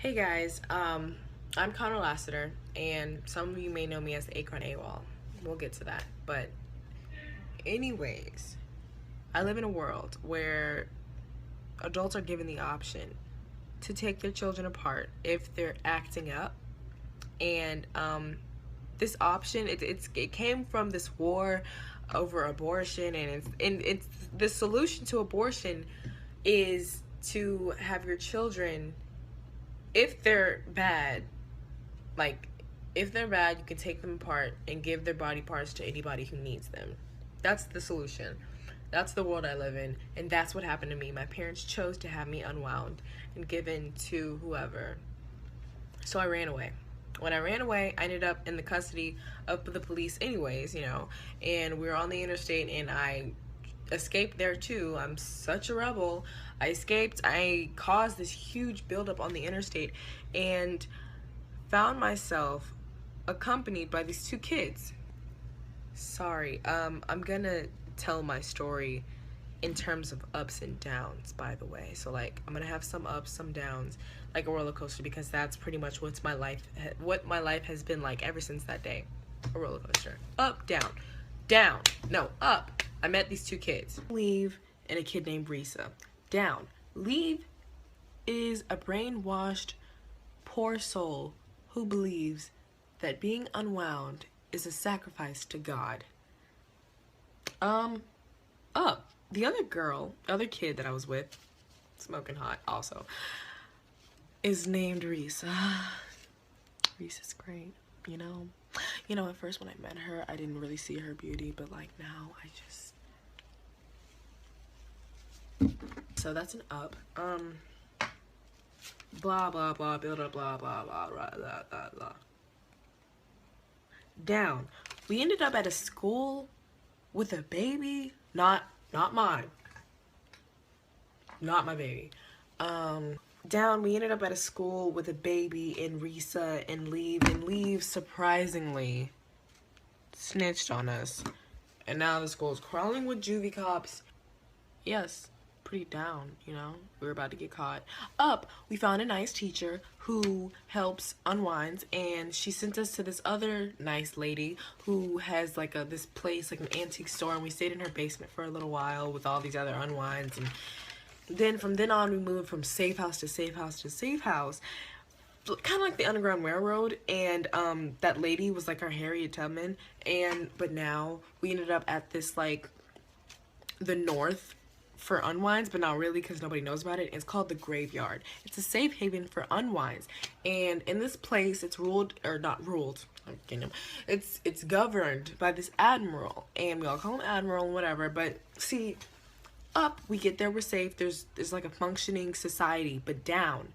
Hey guys, I'm Connor Lassiter, and some of you may know me as the Acorn AWOL. We'll get to that. But, anyways, I live in a world where adults are given the option to take their children apart if they're acting up. And this option, it came from this war over abortion, and it's the solution to abortion is to have your children, if they're bad, like if they're bad, you can take them apart and give their body parts to anybody who needs them. That's the solution. That's the world I live in, and that's what happened to me. My parents chose to have me unwound and given to whoever. So I ran away. When I ran away, I ended up in the custody of the police anyways, and we were on the interstate, and I escaped there too. I'm such a rebel. I escaped. I caused this huge buildup on the interstate and found myself accompanied by these two kids. Sorry, I'm gonna tell my story in terms of ups and downs, by the way. So like, I'm gonna have some ups, some downs, like a roller coaster, because that's pretty much what my life has been like ever since that day. A roller coaster. Up, down, down, no, up. I met these two kids. Leave and a kid named Risa. Down. Leave is a brainwashed, poor soul who believes that being unwound is a sacrifice to God. Up. The other kid that I was with, smoking hot also, is named Risa. Risa's great, you know? At first when I met her, I didn't really see her beauty, but like now I just... So that's an up. Blah, blah, blah, build up, blah, blah, blah, blah, blah, blah, blah. Down. We ended up at a school with a baby. Not mine. Not my baby. Down, we ended up at a school with a baby and Risa and Leave surprisingly snitched on us. And now the school's crawling with juvie cops. Yes, pretty down, we were about to get caught. Up, we found a nice teacher who helps unwinds, and she sent us to this other nice lady who has like this place, like an antique store, and we stayed in her basement for a little while with all these other unwinds. And then from then on, we moved from safe house to safe house to safe house, kind of like the Underground Railroad. And that lady was like our Harriet Tubman. But now we ended up at this, like, the North for unwinds, but not really, because nobody knows about it. It's called the Graveyard. It's a safe haven for unwinds, and in this place, it's ruled, or not ruled, I'm kidding him. It's governed by this admiral, and we all call him Admiral and whatever. But see, up, we get there, we're safe. There's like a functioning society. But down,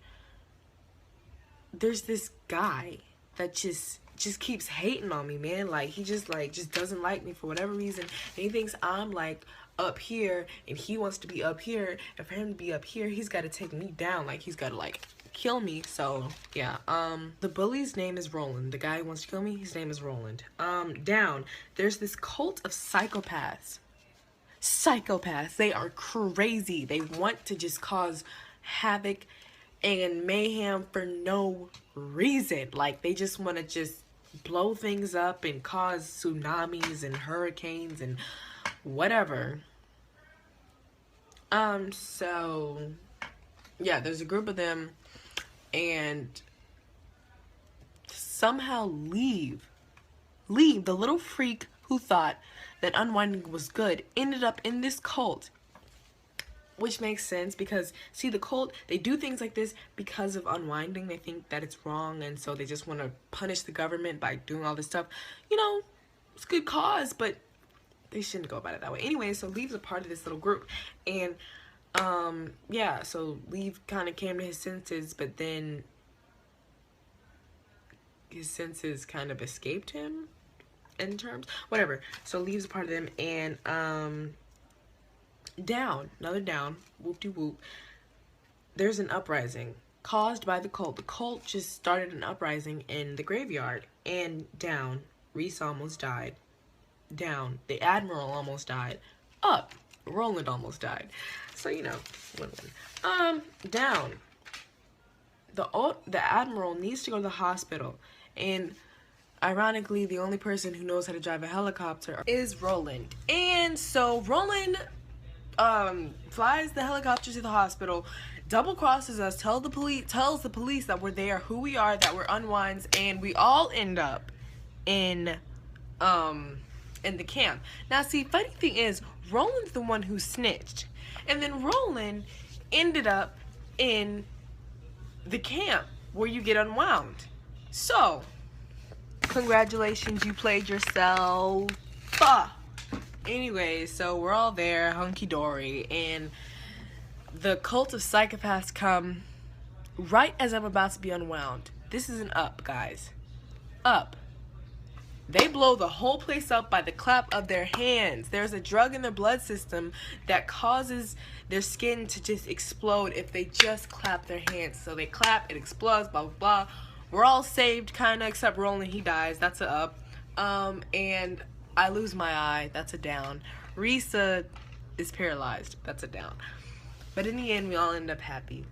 there's this guy that just keeps hating on me, man. Like, he just doesn't like me for whatever reason, and he thinks I'm like up here and he wants to be up here, and for him to be up here, he's got to take me down. Like, he's got to like kill me. So yeah, the bully's name is Roland. The guy who wants to kill me, his name is Roland. Down, there's this cult of psychopaths. They are crazy. They want to just cause havoc and mayhem for no reason. Like, they just want to just blow things up and cause tsunamis and hurricanes and whatever. So yeah, there's a group of them, and somehow Leave, the little freak who thought that unwinding was good, ended up in this cult. Which makes sense, because see, the cult, they do things like this because of unwinding. They think that it's wrong, and so they just want to punish the government by doing all this stuff. It's a good cause, but they shouldn't go about it that way. Anyway, so Leave's a part of this little group, and yeah, so Leave kind of came to his senses, but then his senses kind of escaped him in terms, whatever. So Leave's a part of them, and down, another down, whoop-de-whoop, there's an uprising caused by the cult. The cult just started an uprising in the graveyard, and down, Reese almost died. Down, the Admiral almost died. Up, Roland almost died. So, win-win. Down, the admiral needs to go to the hospital, and ironically, the only person who knows how to drive a helicopter is Roland. And so Roland flies the helicopter to the hospital, double crosses us, tells the police that we're there, who we are, that we're unwinds, and we all end up in the camp. Now, see, funny thing is, Roland's the one who snitched, and then Roland ended up in the camp where you get unwound. So, congratulations, you played yourself. Anyway, so we're all there, hunky-dory, and the cult of psychopaths come right as I'm about to be unwound. This is an up, guys. Up. They blow the whole place up by the clap of their hands. There's a drug in their blood system that causes their skin to just explode if they just clap their hands. So they clap, it explodes, blah, blah, blah. We're all saved, kind of, except Roland, he dies. That's a up. And I lose my eye. That's a down. Risa is paralyzed. That's a down. But in the end, we all end up happy.